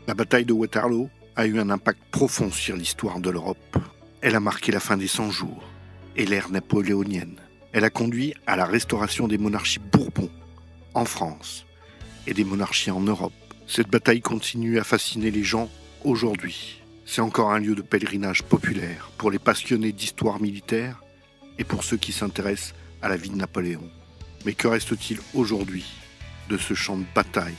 La bataille de Waterloo a eu un impact profond sur l'histoire de l'Europe. Elle a marqué la fin des 100 jours et l'ère napoléonienne. Elle a conduit à la restauration des monarchies Bourbon en France et des monarchies en Europe. Cette bataille continue à fasciner les gens aujourd'hui. C'est encore un lieu de pèlerinage populaire pour les passionnés d'histoire militaire et pour ceux qui s'intéressent à la vie de Napoléon. Mais que reste-t-il aujourd'hui de ce champ de bataille ?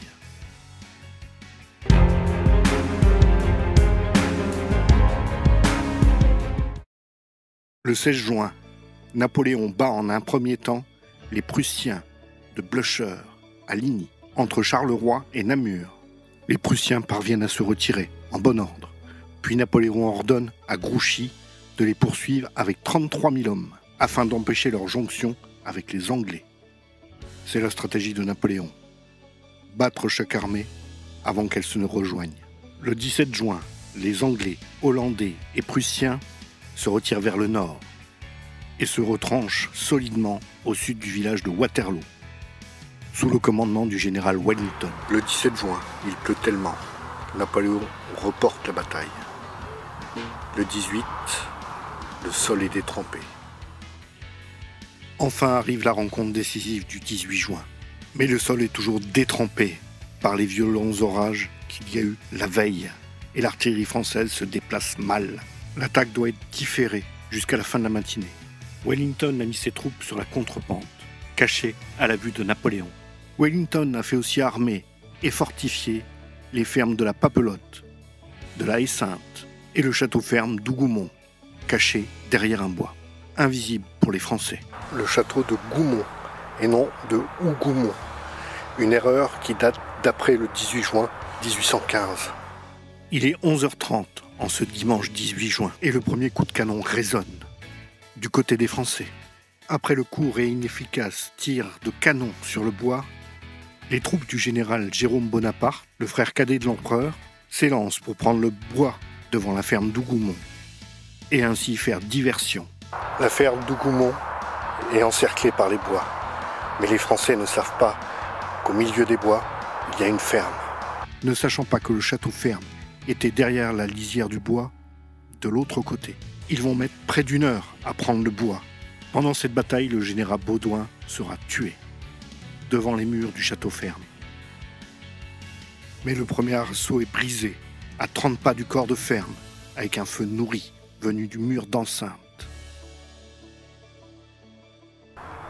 Le 16 juin, Napoléon bat en un premier temps les Prussiens de Blücher à Ligny, entre Charleroi et Namur. Les Prussiens parviennent à se retirer en bon ordre. Puis Napoléon ordonne à Grouchy de les poursuivre avec 33 000 hommes, afin d'empêcher leur jonction avec les Anglais. C'est la stratégie de Napoléon. Battre chaque armée avant qu'elle se ne rejoigne. Le 17 juin, les Anglais, Hollandais et Prussiens se retirent vers le nord et se retranchent solidement au sud du village de Waterloo, sous le commandement du général Wellington. Le 17 juin, il pleut tellement. Napoléon reporte la bataille. Le 18, le sol est détrempé. Enfin arrive la rencontre décisive du 18 juin. Mais le sol est toujours détrempé par les violents orages qu'il y a eu la veille et l'artillerie française se déplace mal. L'attaque doit être différée jusqu'à la fin de la matinée. Wellington a mis ses troupes sur la contrepente, cachées à la vue de Napoléon. Wellington a fait aussi armer et fortifier les fermes de la Papelotte, de la Haie-Sainte et le château-ferme d'Hougoumont, caché derrière un bois, invisible pour les Français. Le château de Goumont et non de Hougoumont, une erreur qui date d'après le 18 juin 1815. Il est 11h30 en ce dimanche 18 juin et le premier coup de canon résonne du côté des Français. Après le court et inefficace tir de canon sur le bois, les troupes du général Jérôme Bonaparte, le frère cadet de l'empereur, s'élancent pour prendre le bois devant la ferme d'Hougoumont et ainsi faire diversion. La ferme d'Hougoumont est encerclée par les bois, mais les Français ne savent pas qu'au milieu des bois, il y a une ferme. Ne sachant pas que le château-ferme était derrière la lisière du bois, de l'autre côté. Ils vont mettre près d'1 heure à prendre le bois. Pendant cette bataille, le général Baudouin sera tué devant les murs du château-ferme. Mais le premier assaut est brisé, à 30 pas du corps de ferme, avec un feu nourri venu du mur d'enceinte.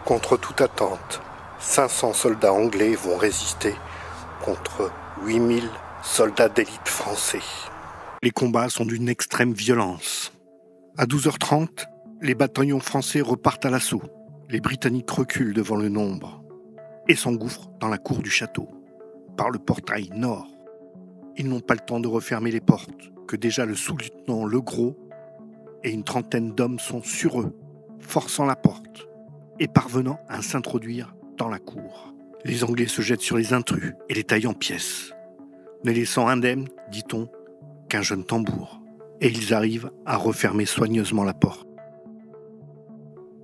Contre toute attente, 500 soldats anglais vont résister contre 8000 soldats d'élite français. Les combats sont d'une extrême violence. À 12h30, les bataillons français repartent à l'assaut. Les Britanniques reculent devant le nombre et s'engouffrent dans la cour du château, par le portail nord. Ils n'ont pas le temps de refermer les portes, que déjà le sous-lieutenant Legros et une trentaine d'hommes sont sur eux, forçant la porte et parvenant à s'introduire dans la cour. Les Anglais se jettent sur les intrus et les taillent en pièces, ne laissant indemne, dit-on, qu'un jeune tambour. Et ils arrivent à refermer soigneusement la porte.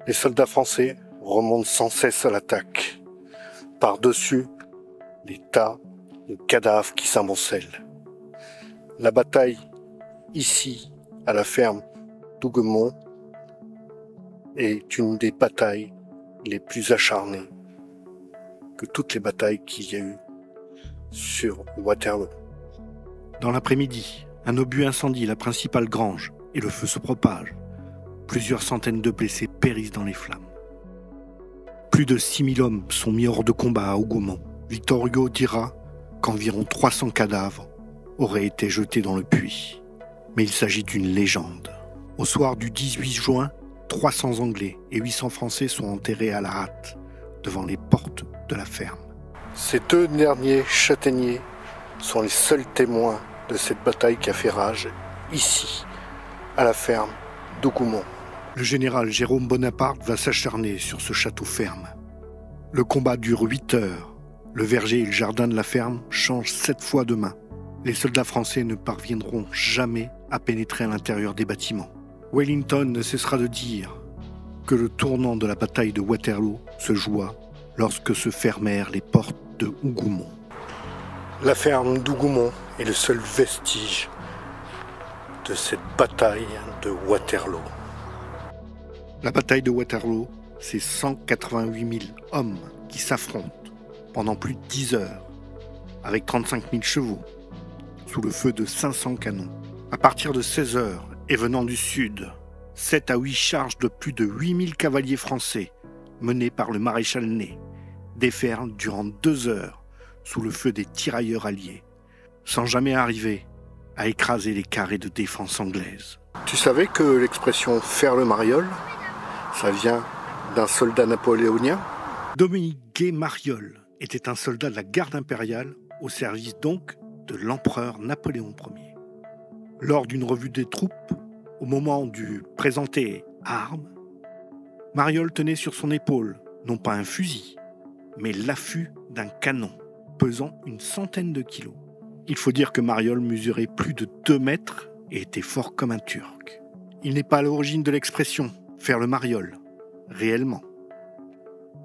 Les soldats français remontent sans cesse à l'attaque. Par-dessus, les tas de cadavres qui s'amoncellent. La bataille, ici, à la ferme d'Hougoumont, est une des batailles les plus acharnées que toutes les batailles qu'il y a eu sur Waterloo. Dans l'après-midi, un obus incendie la principale grange et le feu se propage. Plusieurs centaines de blessés périssent dans les flammes. Plus de 6000 hommes sont mis hors de combat à Hougoumont. Victor Hugo dira qu'environ 300 cadavres auraient été jetés dans le puits. Mais il s'agit d'une légende. Au soir du 18 juin, 300 Anglais et 800 Français sont enterrés à la hâte devant les portes de la ferme. Ces 2 derniers châtaigniers sont les seuls témoins de cette bataille qui a fait rage ici, à la ferme d'Hougoumont. Le général Jérôme Bonaparte va s'acharner sur ce château-ferme. Le combat dure 8 heures. Le verger et le jardin de la ferme changent 7 fois de main. Les soldats français ne parviendront jamais à pénétrer à l'intérieur des bâtiments. Wellington ne cessera de dire que le tournant de la bataille de Waterloo se joua lorsque se fermèrent les portes de Hougoumont. La ferme d'Hougoumont est le seul vestige de cette bataille de Waterloo. La bataille de Waterloo, c'est 188 000 hommes qui s'affrontent pendant plus de 10 heures, avec 35 000 chevaux, sous le feu de 500 canons. À partir de 16 heures, et venant du sud, 7 à 8 charges de plus de 8 000 cavaliers français, menés par le maréchal Ney, déferlent durant 2 heures sous le feu des tirailleurs alliés, sans jamais arriver à écraser les carrés de défense anglaises. Tu savais que l'expression « faire le mariole », ça vient d'un soldat napoléonien ? Dominique Gay-Mariol était un soldat de la garde impériale, au service donc de l'empereur Napoléon Ier. Lors d'une revue des troupes, au moment du présenter armes, Mariol tenait sur son épaule non pas un fusil, mais l'affût d'un canon, pesant une centaine de kilos. Il faut dire que Mariol mesurait plus de 2 mètres et était fort comme un Turc. Il n'est pas à l'origine de l'expression « faire le mariole », réellement.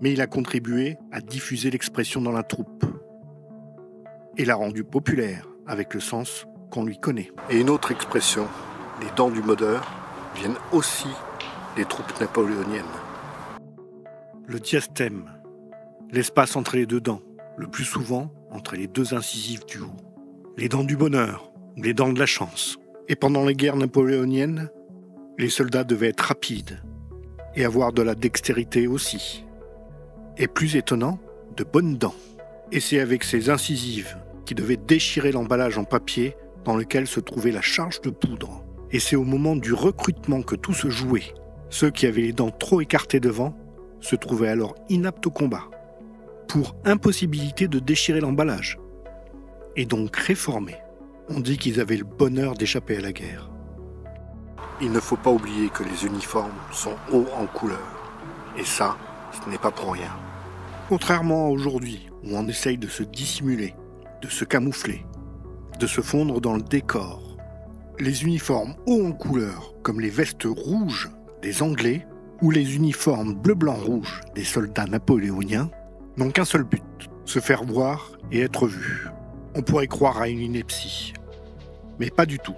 Mais il a contribué à diffuser l'expression dans la troupe et l'a rendue populaire avec le sens qu'on lui connaît. Et une autre expression, les dents du modeur, viennent aussi des troupes napoléoniennes. Le diastème, l'espace entre les 2 dents, le plus souvent entre les 2 incisives du haut. Les dents du bonheur, ou les dents de la chance. Et pendant les guerres napoléoniennes, les soldats devaient être rapides et avoir de la dextérité aussi. Et plus étonnant, de bonnes dents. Et c'est avec ces incisives qui devaient déchirer l'emballage en papier dans lequel se trouvait la charge de poudre. Et c'est au moment du recrutement que tout se jouait. Ceux qui avaient les dents trop écartées devant se trouvaient alors inaptes au combat, pour impossibilité de déchirer l'emballage, et donc réformés. On dit qu'ils avaient le bonheur d'échapper à la guerre. Il ne faut pas oublier que les uniformes sont hauts en couleur, et ça, ce n'est pas pour rien. Contrairement à aujourd'hui, où on essaye de se dissimuler, de se camoufler, de se fondre dans le décor, les uniformes hauts en couleur, comme les vestes rouges des Anglais, ou les uniformes bleu-blanc-rouge des soldats napoléoniens, n'ont qu'un seul but, se faire voir et être vus. On pourrait croire à une ineptie, mais pas du tout.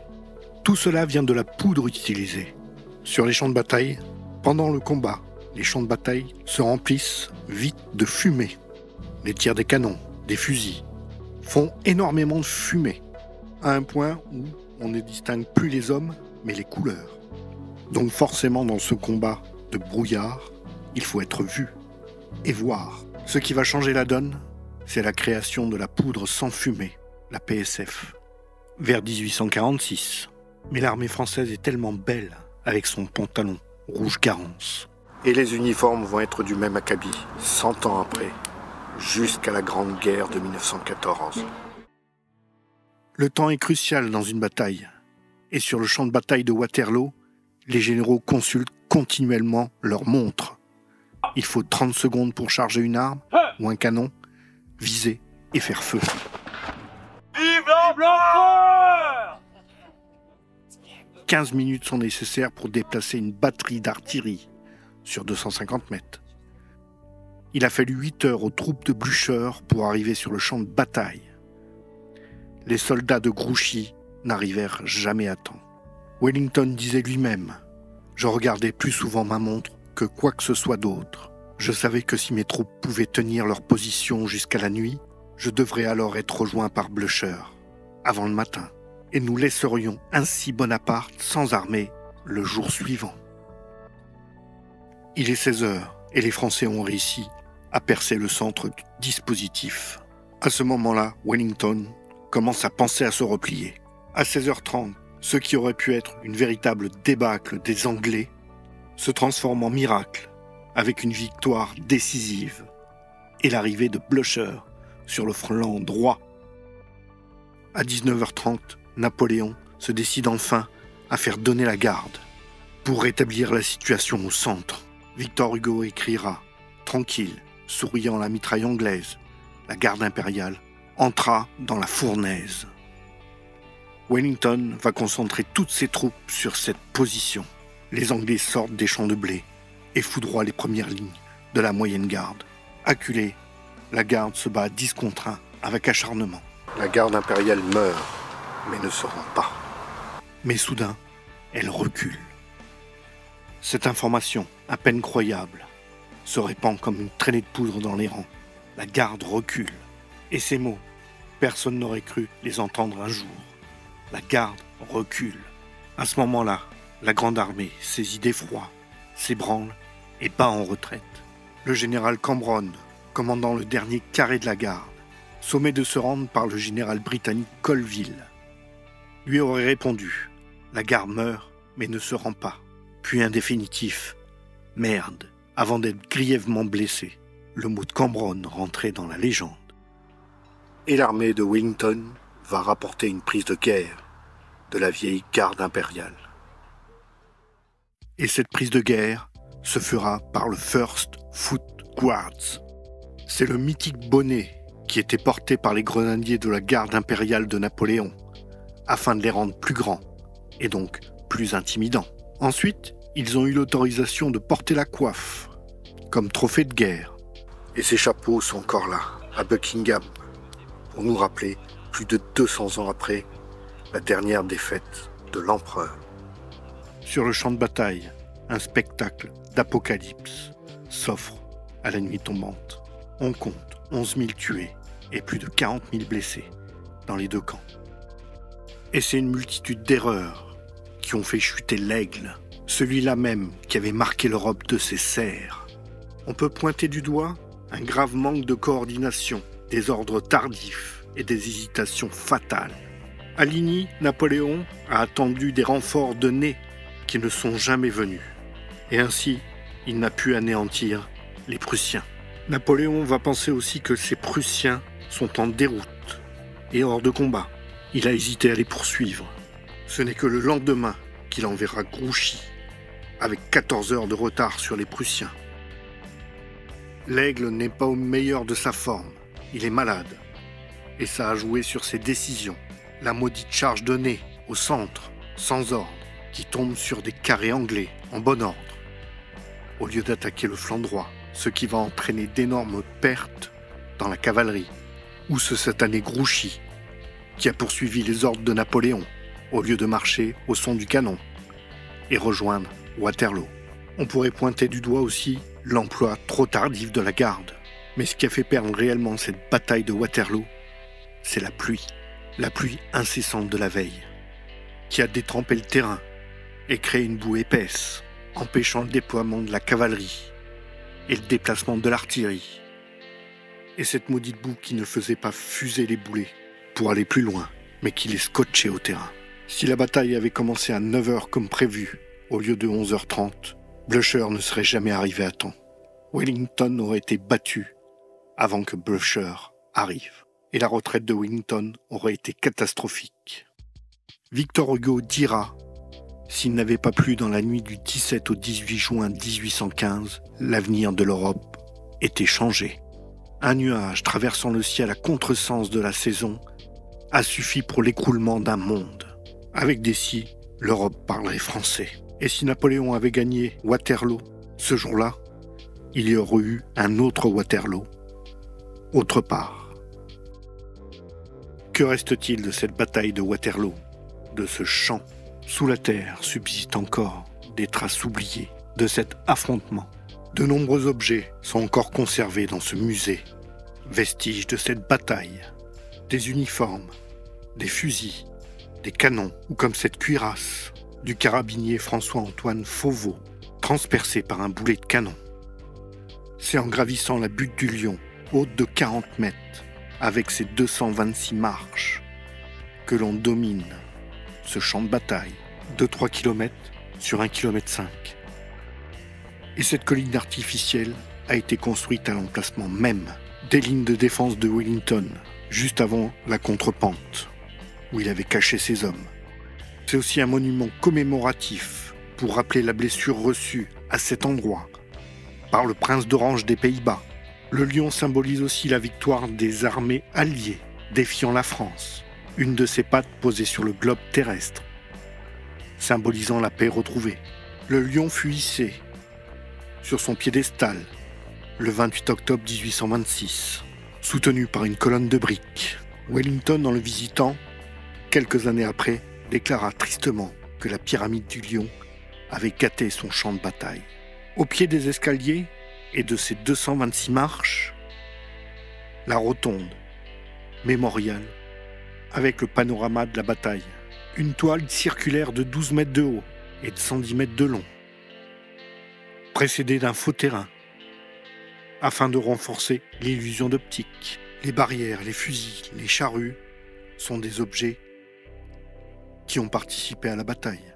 Tout cela vient de la poudre utilisée. Sur les champs de bataille, pendant le combat, les champs de bataille se remplissent vite de fumée. Les tirs des canons, des fusils, font énormément de fumée, à un point où on ne distingue plus les hommes, mais les couleurs. Donc forcément, dans ce combat de brouillard, il faut être vu et voir. Ce qui va changer la donne, c'est la création de la poudre sans fumée, la PSF, vers 1846. Mais l'armée française est tellement belle avec son pantalon rouge Garance. Et les uniformes vont être du même acabit, 100 ans après, jusqu'à la Grande Guerre de 1914. Le temps est crucial dans une bataille. Et sur le champ de bataille de Waterloo, les généraux consultent continuellement leur montre. Il faut 30 secondes pour charger une arme ou un canon, viser et faire feu. Vive l'empereur ! 15 minutes sont nécessaires pour déplacer une batterie d'artillerie sur 250 mètres. Il a fallu 8 heures aux troupes de Blücher pour arriver sur le champ de bataille. Les soldats de Grouchy n'arrivèrent jamais à temps. Wellington disait lui-même « Je regardais plus souvent ma montre que quoi que ce soit d'autre. Je savais que si mes troupes pouvaient tenir leur position jusqu'à la nuit, je devrais alors être rejoint par Blücher, avant le matin, et nous laisserions ainsi Bonaparte sans armée le jour suivant. » Il est 16 heures, et les Français ont réussi à percer le centre du dispositif. À ce moment-là, Wellington commence à penser à se replier. À 16h30, ce qui aurait pu être une véritable débâcle des Anglais se transforme en miracle avec une victoire décisive et l'arrivée de Blücher sur le flanc droit. À 19h30, Napoléon se décide enfin à faire donner la garde. Pour rétablir la situation au centre, Victor Hugo écrira « Tranquille, souriant la mitraille anglaise, la garde impériale entra dans la fournaise. » Wellington va concentrer toutes ses troupes sur cette position. Les Anglais sortent des champs de blé et foudroient les premières lignes de la moyenne garde. Acculée, la garde se bat à 10 contre 1 avec acharnement. La garde impériale meurt, mais ne se rend pas. Mais soudain, elle recule. Cette information, à peine croyable, se répand comme une traînée de poudre dans les rangs. La garde recule. Et ces mots, personne n'aurait cru les entendre un jour. La garde recule. À ce moment-là, la grande armée, saisie d'effroi, s'ébranle et bat en retraite. Le général Cambronne, commandant le dernier carré de la garde, sommé de se rendre par le général britannique Colville, lui aurait répondu « La garde meurt, mais ne se rend pas ». Puis un définitif « Merde », avant d'être grièvement blessé. Le mot de Cambronne rentrait dans la légende. Et l'armée de Wellington va rapporter une prise de guerre de la vieille garde impériale. Et cette prise de guerre se fera par le First Foot Guards. C'est le mythique bonnet qui était porté par les grenadiers de la garde impériale de Napoléon, afin de les rendre plus grands, et donc plus intimidants. Ensuite, ils ont eu l'autorisation de porter la coiffe, comme trophée de guerre. Et ces chapeaux sont encore là, à Buckingham, pour nous rappeler, plus de 200 ans après, la dernière défaite de l'empereur. Sur le champ de bataille, un spectacle d'apocalypse s'offre à la nuit tombante. On compte 11 000 tués et plus de 40 000 blessés dans les deux camps. Et c'est une multitude d'erreurs qui ont fait chuter l'aigle, celui-là même qui avait marqué l'Europe de ses serres. On peut pointer du doigt un grave manque de coordination, des ordres tardifs et des hésitations fatales. À Ligny, Napoléon a attendu des renforts de Ney qui ne sont jamais venus. Et ainsi, il n'a pu anéantir les Prussiens. Napoléon va penser aussi que ces Prussiens sont en déroute et hors de combat. Il a hésité à les poursuivre. Ce n'est que le lendemain qu'il enverra Grouchy, avec 14 heures de retard sur les Prussiens. L'aigle n'est pas au meilleur de sa forme, il est malade. Et ça a joué sur ses décisions. La maudite charge de Ney, au centre, sans ordre, qui tombe sur des carrés anglais, en bon ordre, au lieu d'attaquer le flanc droit, ce qui va entraîner d'énormes pertes dans la cavalerie. Ou ce satané Grouchy, qui a poursuivi les ordres de Napoléon, au lieu de marcher au son du canon, et rejoindre Waterloo. On pourrait pointer du doigt aussi l'emploi trop tardif de la garde. Mais ce qui a fait perdre réellement cette bataille de Waterloo, c'est la pluie incessante de la veille, qui a détrempé le terrain et créé une boue épaisse, empêchant le déploiement de la cavalerie et le déplacement de l'artillerie. Et cette maudite boue qui ne faisait pas fuser les boulets pour aller plus loin, mais qui les scotchait au terrain. Si la bataille avait commencé à 9h comme prévu, au lieu de 11h30, Blücher ne serait jamais arrivé à temps. Wellington aurait été battu avant que Blücher arrive. Et la retraite de Wellington aurait été catastrophique. Victor Hugo dira, s'il n'avait pas plu dans la nuit du 17 au 18 juin 1815, l'avenir de l'Europe était changé. Un nuage traversant le ciel à contresens de la saison a suffi pour l'écroulement d'un monde. Avec des si, l'Europe parlerait français. Et si Napoléon avait gagné Waterloo, ce jour-là, il y aurait eu un autre Waterloo, autre part. Que reste-t-il de cette bataille de Waterloo, de ce champ? Sous la terre subsistent encore des traces oubliées de cet affrontement. De nombreux objets sont encore conservés dans ce musée, vestiges de cette bataille. Des uniformes, des fusils, des canons, ou comme cette cuirasse du carabinier François-Antoine Fauveau, transpercée par un boulet de canon. C'est en gravissant la butte du Lion, haute de 40 mètres, avec ses 226 marches, que l'on domine ce champ de bataille de 3 km sur 1,5 km. Et cette colline artificielle a été construite à l'emplacement même des lignes de défense de Wellington, juste avant la contrepente, où il avait caché ses hommes. C'est aussi un monument commémoratif pour rappeler la blessure reçue à cet endroit par le prince d'Orange des Pays-Bas. Le lion symbolise aussi la victoire des armées alliées défiant la France, une de ses pattes posée sur le globe terrestre, symbolisant la paix retrouvée. Le lion fut hissé sur son piédestal le 28 octobre 1826, soutenu par une colonne de briques. Wellington, en le visitant, quelques années après, déclara tristement que la pyramide du Lion avait gâté son champ de bataille. Au pied des escaliers et de ses 226 marches, la rotonde, mémorial, avec le panorama de la bataille. Une toile circulaire de 12 mètres de haut et de 110 mètres de long, précédée d'un faux terrain, afin de renforcer l'illusion d'optique. Les barrières, les fusils, les charrues sont des objets qui ont participé à la bataille.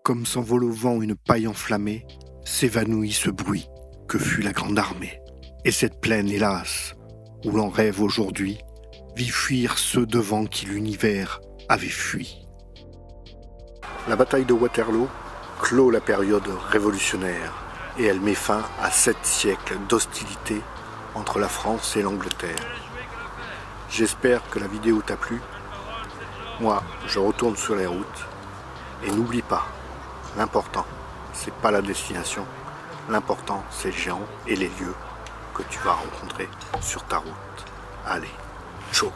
Comme s'envole au vent une paille enflammée, s'évanouit ce bruit que fut la grande armée. Et cette plaine, hélas, où l'on rêve aujourd'hui, vit fuir ceux devant qui l'univers avait fui. La bataille de Waterloo clôt la période révolutionnaire et elle met fin à 7 siècles d'hostilité entre la France et l'Angleterre. J'espère que la vidéo t'a plu. Moi, je retourne sur les routes et n'oublie pas, l'important, c'est pas la destination, l'important, c'est les gens et les lieux que tu vas rencontrer sur ta route. Allez, ciao!